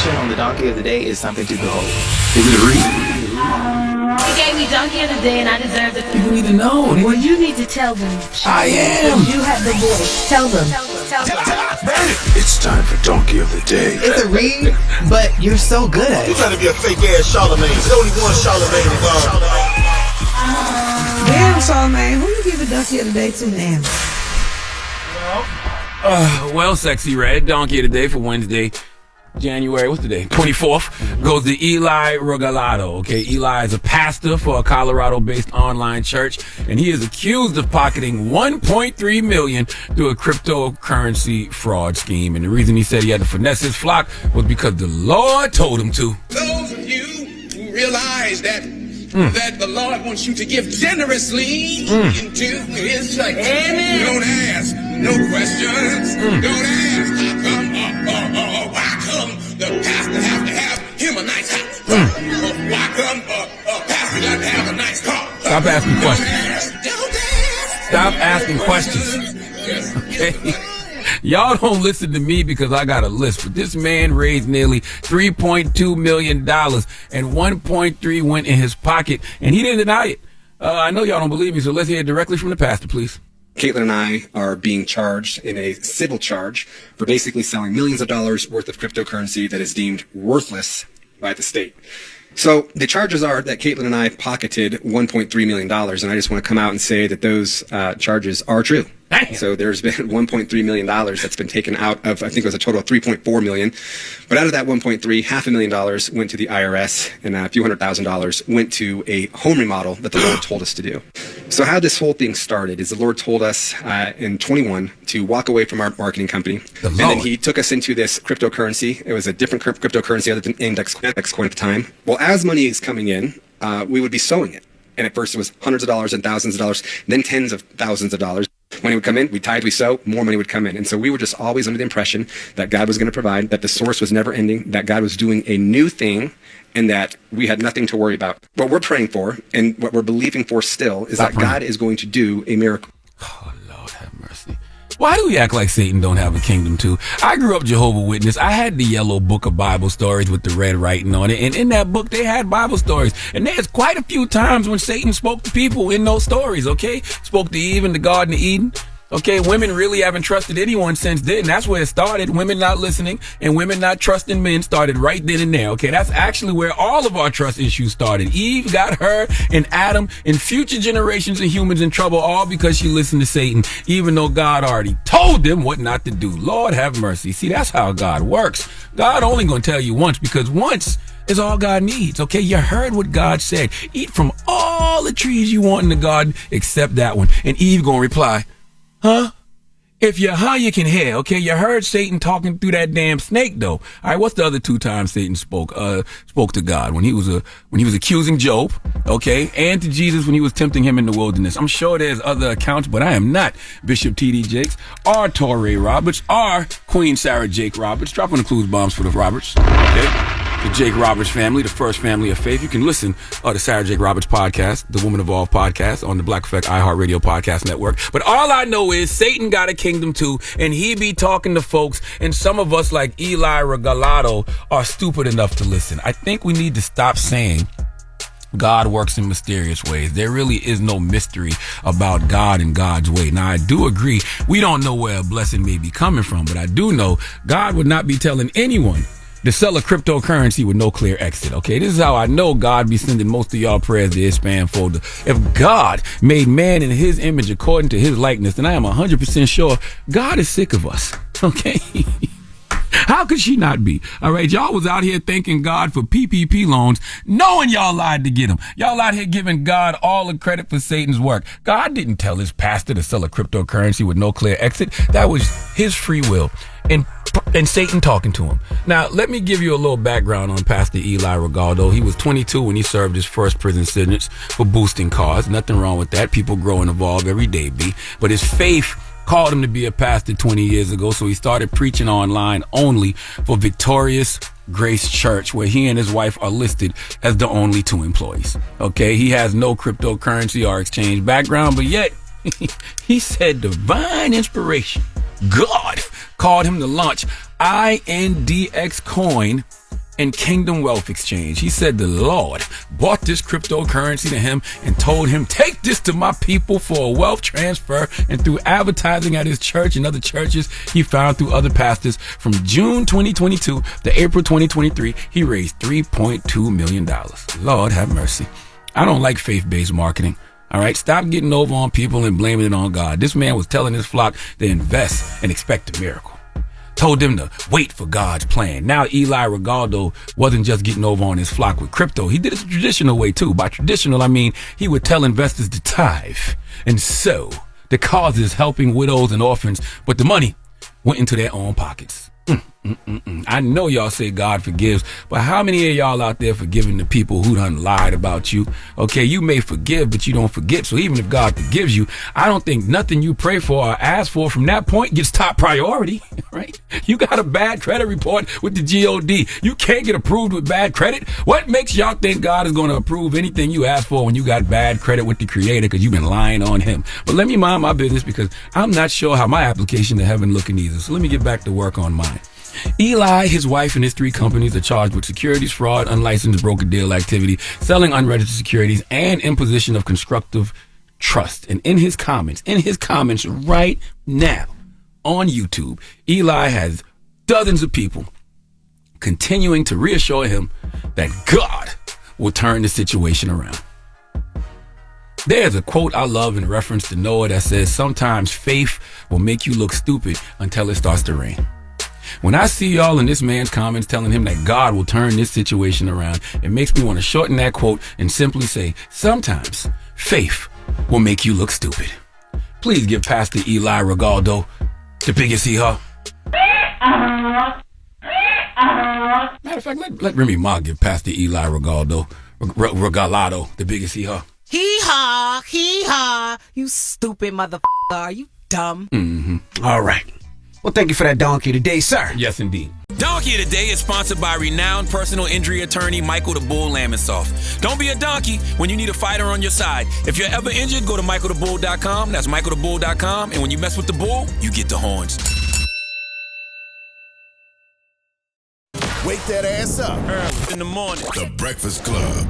information on the donkey of the day is something to behold. Is it a read? You gave me donkey of the day and I deserve it. People need to know. Well, you need to tell them. I am. You have the voice. Tell them. It's time for Donkey of the Day. It's a read, but you're so good at You it. trying to be a fake ass Charlamagne. There's only one Charlamagne involved. Damn, Charlamagne, who you give a donkey of the day to now? Well, Sexy Red, Donkey of the Day for Wednesday, January, what's the day? 24th, goes to Eli Regalado, okay? Eli is a pastor for a Colorado-based online church, and he is accused of pocketing $1.3 million through a cryptocurrency fraud scheme. And the reason he said he had to finesse his flock was because the Lord told him to. Those of you who realize that the Lord wants you to give generously into His church. Amen. Don't ask no questions. Don't ask why come the pastor have to have him a nice house? Why come pastor got to have a nice car? Stop asking questions. Don't ask. Stop asking questions. Okay? Y'all don't listen to me because I got a list, but this man raised nearly $3.2 million and 1.3 went in his pocket, and he didn't deny it. I know y'all don't believe me, so let's hear it directly from the pastor, please. Caitlin and I are being charged in a civil charge for basically selling millions of dollars worth of cryptocurrency that is deemed worthless by the state. So the charges are that Caitlin and I pocketed $1.3 million, and I just want to come out and say that those charges are true. Damn. So there's been $1.3 million that's been taken out of, I think it was a total of $3.4 million. But out of that 1.3, $500,000 went to the IRS, and a few $100,000 went to a home remodel that the Lord told us to do. So how this whole thing started is the Lord told us in 21 to walk away from our marketing company. And then He took us into this cryptocurrency. It was a different cryptocurrency other than index coin at the time. Well, as money is coming in, we would be sowing it. And at first it was hundreds of dollars and thousands of dollars, then tens of thousands of dollars. Money would come in, we tithe, we sow, more money would come in. And so we were just always under the impression that God was going to provide, that the source was never ending, that God was doing a new thing, and that we had nothing to worry about. What we're praying for, and what we're believing for still, is that God is going to do a miracle. Oh, Lord have mercy. Why do we act like Satan don't have a kingdom too? I grew up Jehovah's Witness. I had the yellow book of Bible stories with the red writing on it. And in that book, they had Bible stories. And there's quite a few times when Satan spoke to people in those stories, okay? Spoke to Eve in the Garden of Eden. Okay, women really haven't trusted anyone since then. That's where it started. Women not listening and women not trusting men started right then and there. Okay, that's actually where all of our trust issues started. Eve got her and Adam and future generations of humans in trouble all because she listened to Satan, even though God already told them what not to do. Lord have mercy. See, that's how God works. God only gonna tell you once because once is all God needs. Okay, you heard what God said. Eat from all the trees you want in the garden except that one. And Eve gonna reply, huh? If you're you can hear, okay? You heard Satan talking through that damn snake, though. All right, what's the other two times Satan spoke to God? When he was accusing Job, okay? And to Jesus when he was tempting him in the wilderness. I'm sure there's other accounts, but I am not Bishop T.D. Jakes, or Torrey Roberts, or Queen Sarah Jake Roberts. Dropping the clues bombs for the Roberts, okay? The Jake Roberts family, the first family of faith. You can listen to Sarah Jake Roberts podcast, the Woman Evolved podcast on the Black Effect iHeartRadio podcast network. But all I know is Satan got a kingdom too, and he be talking to folks, and some of us like Eli Regalado are stupid enough to listen. I think we need to stop saying God works in mysterious ways. There really is no mystery about God and God's way. Now, I do agree, we don't know where a blessing may be coming from, but I do know God would not be telling anyone to sell a cryptocurrency with no clear exit, okay? This is how I know God be sending most of y'all prayers to his spam folder. If God made man in his image according to his likeness, then I am 100% sure God is sick of us, okay? How could she not be? All right, y'all was out here thanking God for PPP loans, knowing y'all lied to get them. Y'all out here giving God all the credit for Satan's work. God didn't tell his pastor to sell a cryptocurrency with no clear exit. That was his free will. And Satan talking to him. Now, let me give you a little background on Pastor Eli Regalado. He was 22 when he served his first prison sentence for boosting cars. Nothing wrong with that. People grow and evolve every day, B. But his faith called him to be a pastor 20 years ago, so he started preaching online only for Victorious Grace Church, where he and his wife are listed as the only two employees. Okay, he has no cryptocurrency or exchange background, but yet he said divine inspiration. God called him to launch INDX coin and Kingdom Wealth Exchange. He said the Lord bought this cryptocurrency to him and told him, take this to my people for a wealth transfer. And through advertising at his church and other churches he found through other pastors, from June 2022 to April 2023, he raised $3.2 million. Lord have mercy. I don't like faith-based marketing. All right, stop getting over on people and blaming it on God. This man was telling his flock to invest and expect a miracle. Told them to wait for God's plan. Now Eli Regaldo wasn't just getting over on his flock with crypto. He did it the traditional way too. By traditional, I mean he would tell investors to tithe and sow the causes helping widows and orphans, but the money went into their own pockets. I know y'all say God forgives, but how many of y'all out there forgiving the people who done lied about you? Okay, you may forgive, but you don't forget. So even if God forgives you, I don't think nothing you pray for or ask for from that point gets top priority, right? You got a bad credit report with the GOD. You can't get approved with bad credit. What makes y'all think God is going to approve anything you ask for when you got bad credit with the Creator because you've been lying on him? But let me mind my business because I'm not sure how my application to heaven looking either. So let me get back to work on mine. Eli, his wife, and his 3 companies are charged with securities fraud, unlicensed broker-deal activity, selling unregistered securities, and imposition of constructive trust. And in his comments right now on YouTube, Eli has dozens of people continuing to reassure him that God will turn the situation around. There's a quote I love in reference to Noah that says, sometimes faith will make you look stupid until it starts to rain. When I see y'all in this man's comments telling him that God will turn this situation around, it makes me want to shorten that quote and simply say, sometimes faith will make you look stupid. Please give Pastor Eli Regaldo the biggest hee-haw. Matter of fact, let Remy Ma give Pastor Eli Regalado the biggest hee-haw. Hee-haw, hee-haw. You stupid motherfucker. Are you dumb? Mm-hmm. All right. Well, thank you for that donkey today, sir. Yes, indeed. Donkey of the Day is sponsored by renowned personal injury attorney Michael the Bull Lamonsoff. Don't be a donkey when you need a fighter on your side. If you're ever injured, go to michaelthebull.com. That's michaelthebull.com. And when you mess with the bull, you get the horns. Wake that ass up. In the morning. The Breakfast Club.